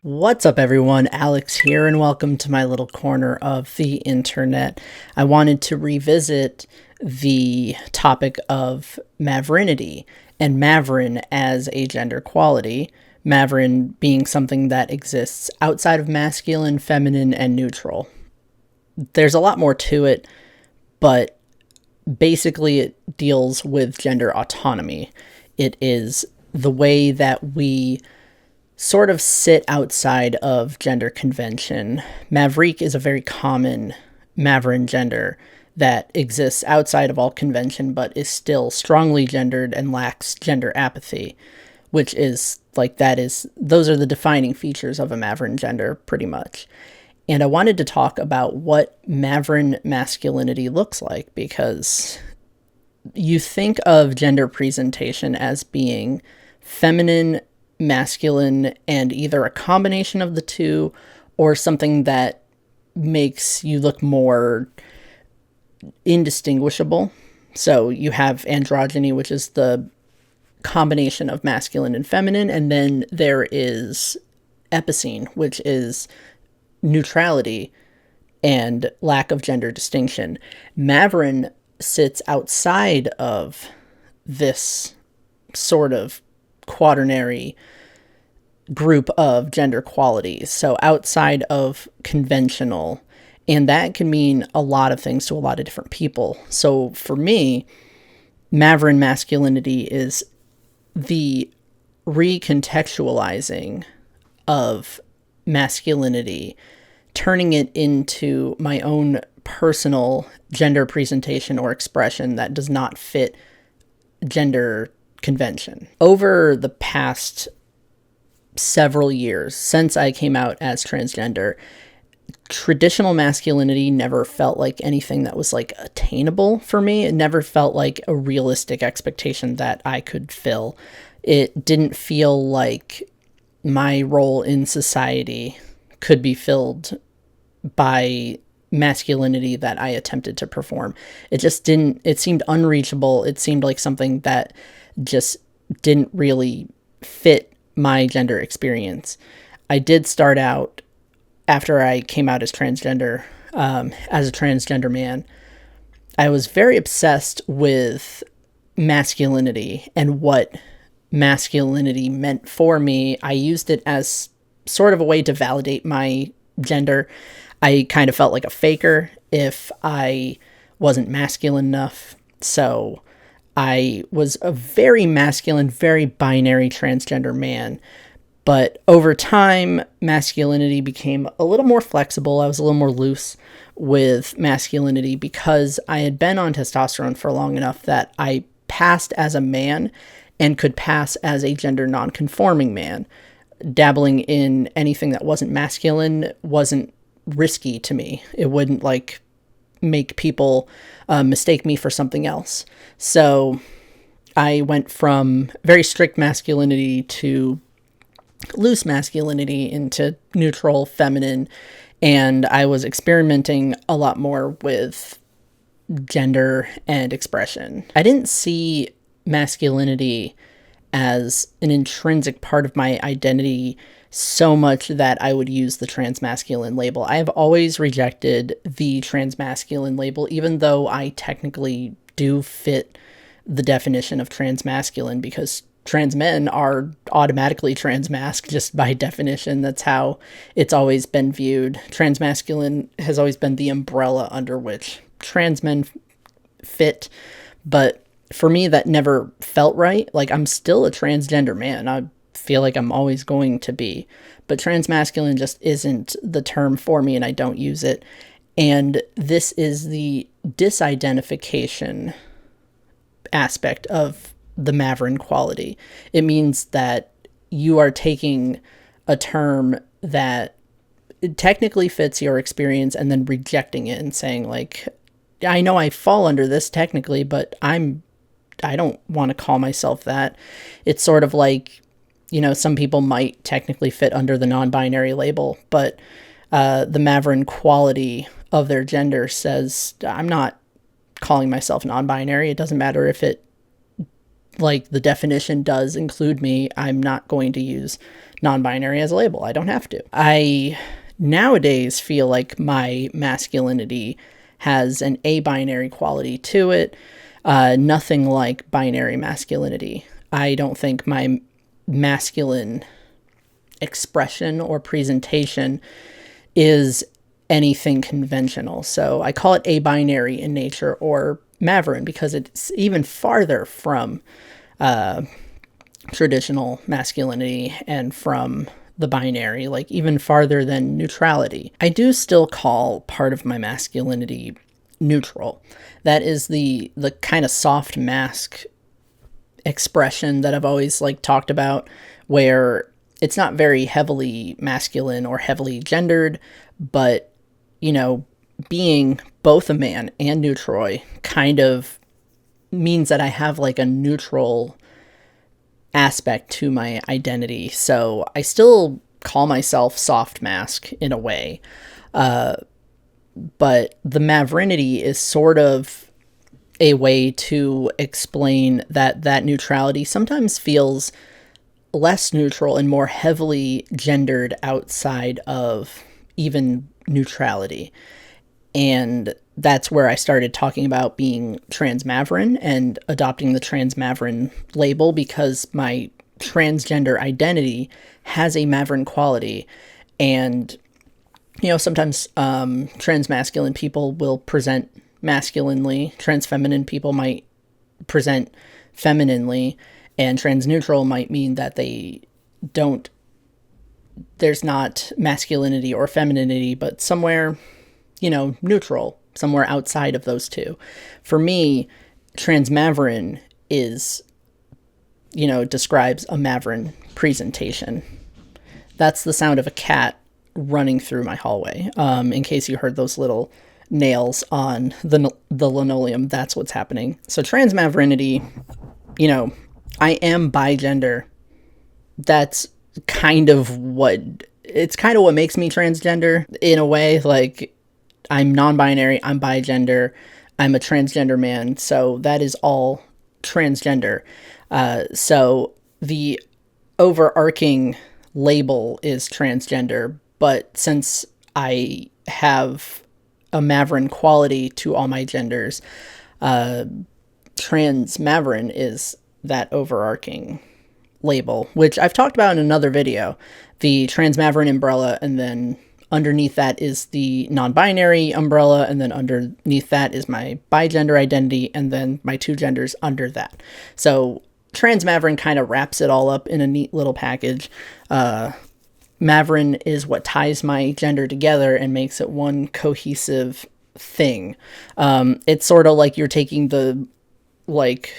What's up, everyone? Alex here, and welcome to my little corner of the internet. I wanted to revisit the topic of maverinity and mavrin as a gender quality, mavrin being something that exists outside of masculine, feminine, and neutral. There's a lot more to it, but basically it deals with gender autonomy. It is the way that we sort of sit outside of gender convention. Maverick is a very common Maverine gender that exists outside of all convention, but is still strongly gendered and lacks gender apathy, which is those are the defining features of a Maverine gender, pretty much. And I wanted to talk about what Maverine masculinity looks like, because you think of gender presentation as being feminine, masculine, and either a combination of the two or something that makes you look more indistinguishable. So you have androgyny, which is the combination of masculine and feminine, and then there is epicene, which is neutrality and lack of gender distinction. Maverine sits outside of this sort of quaternary group of gender qualities, so outside of conventional, and that can mean a lot of things to a lot of different people. So for me, Maverine masculinity is the recontextualizing of masculinity, turning it into my own personal gender presentation or expression that does not fit gender convention. Over the past several years, since I came out as transgender, traditional masculinity never felt like anything that was like attainable for me. It never felt like a realistic expectation that I could fill. It didn't feel like my role in society could be filled by masculinity that I attempted to perform. It seemed unreachable. It seemed like something that just didn't really fit my gender experience. I did start out, after I came out as transgender, as a transgender man, I was very obsessed with masculinity and what masculinity meant for me. I used it as sort of a way to validate my gender. I kind of felt like a faker if I wasn't masculine enough. So I was a very masculine, very binary transgender man. But over time, masculinity became a little more flexible. I was a little more loose with masculinity because I had been on testosterone for long enough that I passed as a man and could pass as a gender non-conforming man. Dabbling in anything that wasn't masculine wasn't risky to me. It wouldn't make people mistake me for something else. So I went from very strict masculinity to loose masculinity into neutral feminine, and I was experimenting a lot more with gender and expression. I didn't see masculinity as an intrinsic part of my identity so much that I would use the transmasculine label. I have always rejected the transmasculine label, even though I technically do fit the definition of transmasculine, because trans men are automatically transmasc just by definition. That's how it's always been viewed. Transmasculine has always been the umbrella under which trans men fit, but for me, that never felt right. Like, I'm still a transgender man. I feel like I'm always going to be, but transmasculine just isn't the term for me, and I don't use it. And this is the disidentification aspect of the Maverine quality. It means that you are taking a term that technically fits your experience and then rejecting it and saying, like, I know I fall under this technically, but I don't want to call myself that. It's sort of like, some people might technically fit under the non-binary label, but the Maverine quality of their gender says, I'm not calling myself non-binary. It doesn't matter if it like the definition does include me, I'm not going to use non-binary as a label. I don't have to. I nowadays feel like my masculinity has an abinary quality to it, nothing like binary masculinity. I don't think my masculine expression or presentation is anything conventional. So I call it abinary in nature, or mavrin, because it's even farther from traditional masculinity and from the binary, like even farther than neutrality. I do still call part of my masculinity neutral. That is the kind of soft mask expression that I've always like talked about, where it's not very heavily masculine or heavily gendered, but, you know, being both a man and neutroy kind of means that I have like a neutral aspect to my identity. So I still call myself soft mask in a way. But the maverinity is sort of a way to explain that neutrality sometimes feels less neutral and more heavily gendered outside of even neutrality. And that's where I started talking about being trans mavrin and adopting the trans mavrin label, because my transgender identity has a mavrin quality. And, you know, sometimes trans masculine people will present masculinely, trans feminine people might present femininely, and trans neutral might mean that there's not masculinity or femininity, but somewhere, you know, neutral, somewhere outside of those two. For me, trans mavrin is, you know, describes a mavrin presentation. That's the sound of a cat running through my hallway. In case you heard those little nails on the linoleum, that's what's happening. So trans maverinity, you know, I am bigender. That's kind of what makes me transgender in a way. Like, I'm non-binary, I'm bigender, I'm a transgender man, so that is all transgender. So the overarching label is transgender, but since I have a mavrin quality to all my genders, trans mavrin is that overarching label, which I've talked about in another video, the trans mavrin umbrella, and then underneath that is the non-binary umbrella, and then underneath that is my bigender identity, and then my two genders under that. So trans mavrin kind of wraps it all up in a neat little package. Mavrin is what ties my gender together and makes it one cohesive thing. It's sort of like you're taking the like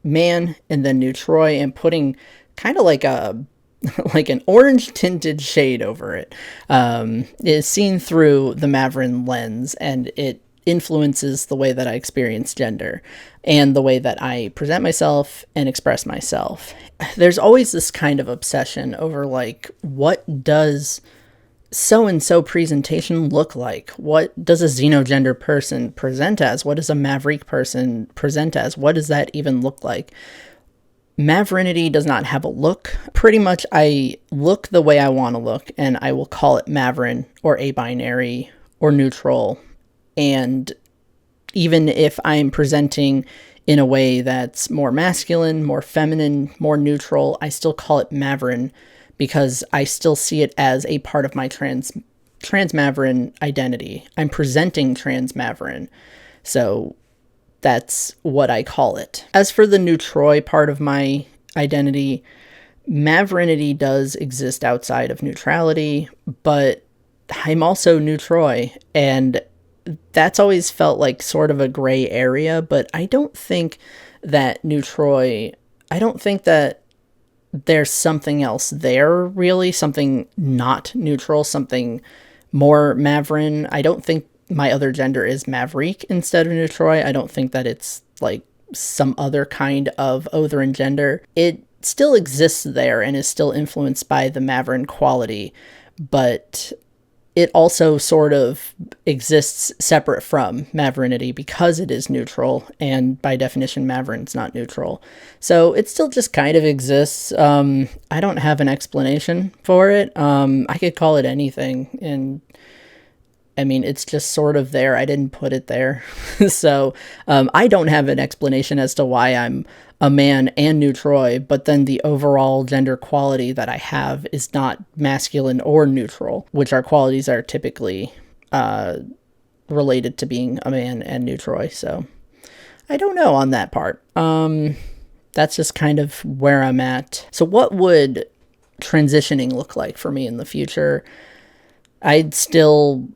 man and then neutroy and putting kind of like an orange tinted shade over it. Is seen through the mavrin lens, and it influences the way that I experience gender and the way that I present myself and express myself. There's always this kind of obsession over like, what does so-and-so presentation look like? What does a xenogender person present as? What does a maverick person present as? What does that even look like? Maverinity does not have a look. Pretty much I look the way I want to look, and I will call it mavrin or abinary or neutral. And even if I'm presenting in a way that's more masculine, more feminine, more neutral, I still call it mavrin, because I still see it as a part of my trans mavrin identity. I'm presenting trans mavrin. So that's what I call it. As for the neutroy part of my identity, maverinity does exist outside of neutrality, but I'm also neutroy, and that's always felt like sort of a gray area. But I don't think that neutroy, I don't think that there's something else there, really, something not neutral, something more mavrin. I don't think my other gender is maverick instead of neutroy. I don't think that it's like some other kind of otherin gender. It still exists there and is still influenced by the mavrin quality, but it also sort of exists separate from maverinity because it is neutral, and by definition, maverin's not neutral. So it still just kind of exists. I don't have an explanation for it. I could call it anything, and I mean, it's just sort of there. I didn't put it there. So I don't have an explanation as to why I'm a man and neutroid, but then the overall gender quality that I have is not masculine or neutral, which are qualities that are typically related to being a man and neutroid. So I don't know on that part. That's just kind of where I'm at. So what would transitioning look like for me in the future? I'd still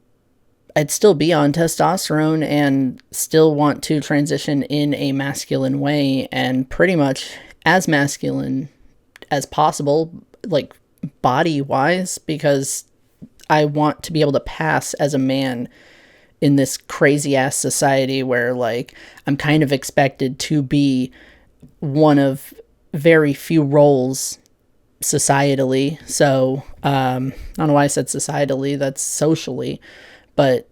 be on testosterone and still want to transition in a masculine way and pretty much as masculine as possible, like body-wise, because I want to be able to pass as a man in this crazy-ass society where, like, I'm kind of expected to be one of very few roles societally. So, I don't know why I said societally, that's socially. But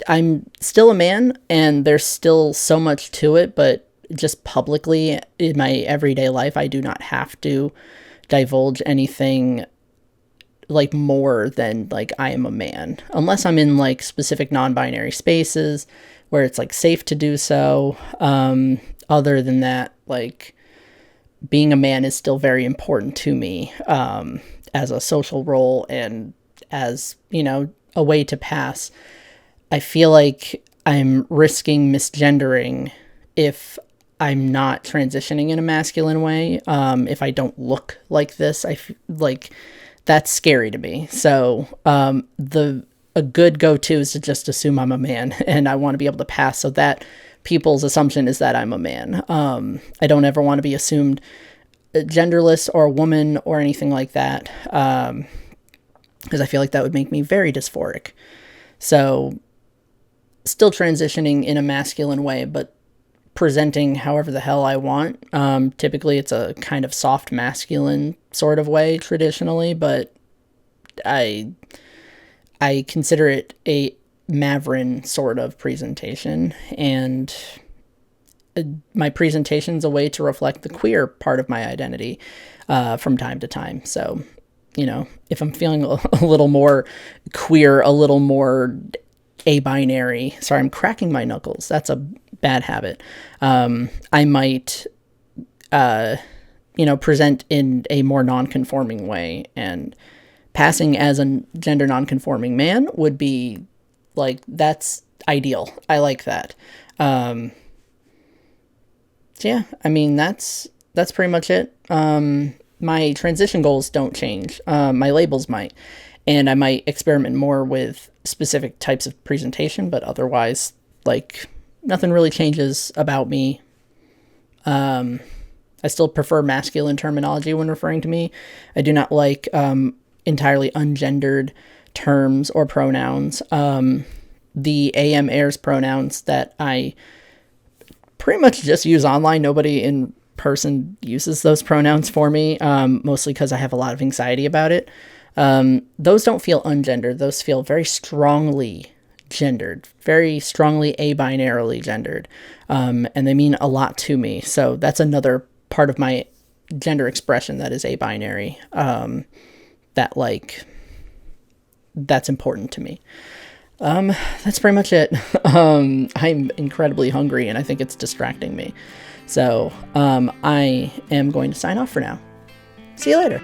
I'm still a man, and there's still so much to it, but just publicly in my everyday life, I do not have to divulge anything like more than like I am a man, unless I'm in like specific non-binary spaces where it's like safe to do so. Other than that, like being a man is still very important to me as a social role and as, you know, a way to pass. I feel like I'm risking misgendering if I'm not transitioning in a masculine way. If I don't look like this, like that's scary to me. So a good go-to is to just assume I'm a man, and I want to be able to pass so that people's assumption is that I'm a man. I don't ever want to be assumed genderless or a woman or anything like that, because I feel like that would make me very dysphoric. So still transitioning in a masculine way, but presenting however the hell I want. Typically it's a kind of soft masculine sort of way traditionally, but I consider it a Maverine sort of presentation, and my presentation's a way to reflect the queer part of my identity from time to time. So, you know, if I'm feeling a little more queer, a little more a-binary, sorry, I'm cracking my knuckles. That's a bad habit. I might, you know, present in a more non-conforming way, and passing as a gender non-conforming man would be like, that's ideal. I like that. Yeah, I mean, that's pretty much it. My transition goals don't change. My labels might, and I might experiment more with specific types of presentation, but otherwise, like, nothing really changes about me. I still prefer masculine terminology when referring to me. I do not like entirely ungendered terms or pronouns. The AM heirs pronouns that I pretty much just use online. Nobody in person uses those pronouns for me, mostly because I have a lot of anxiety about it. Those don't feel ungendered. Those feel very strongly gendered, very strongly a-binarily gendered, and they mean a lot to me. So that's another part of my gender expression that is a-binary, that, like, that's important to me. That's pretty much it. I'm incredibly hungry, and I think it's distracting me. So I am going to sign off for now. See you later.